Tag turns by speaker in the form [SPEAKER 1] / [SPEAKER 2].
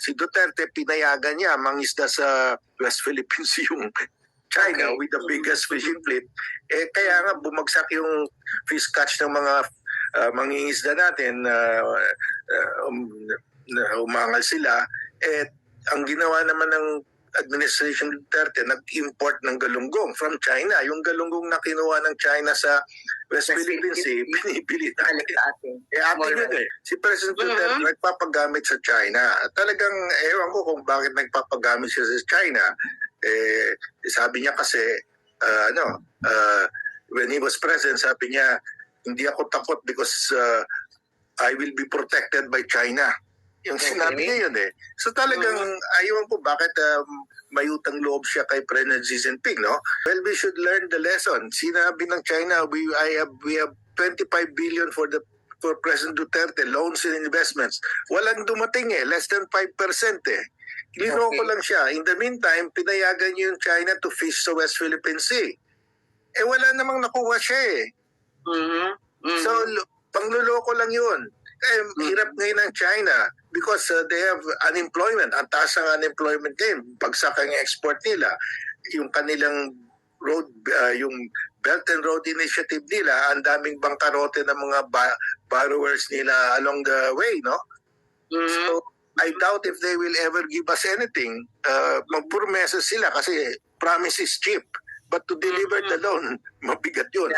[SPEAKER 1] si Duterte pinayagan niya mangisda sa West Philippines yung China with the biggest fishing fleet. Kaya nga bumagsak yung fish catch ng mga mangingisda natin, umangal sila. Ang ginawa naman ng Administration Duterte, nag-import ng galunggong from China. Yung galunggong na kinuha ng China sa West Philippines, binibili natin. Atin yun eh. Si President Duterte nagpapagamit sa China. Talagang, ewan ko kung bakit nagpapagamit siya sa China. Sabi niya kasi, when he was president, sabi niya, hindi ako takot because I will be protected by China. Yung sinabi niya yun eh. So talagang ayaw ko bakit may utang loob siya kay President Xi Jinping, no? Well, we should learn the lesson. Sinabi ng China, we have 25 billion for President Duterte, loans and investments. Walang dumating eh, less than 5% eh. Linoko lang siya. In the meantime, pinayagan niyo yung China to fish sa West Philippine Sea. Wala namang nakuha siya eh. So, pangluloko lang yun. Hirap ngayon ng China because they have unemployment. Ang taas ang unemployment ngayon. Pagsak ang export nila. Yung kanilang road, yung Belt and Road Initiative nila, ang daming bangkarote ng mga borrowers nila along the way, no? So, I doubt if they will ever give us anything. Magpurmesa sila kasi promise is cheap. But to deliver the loan, mabigat yun.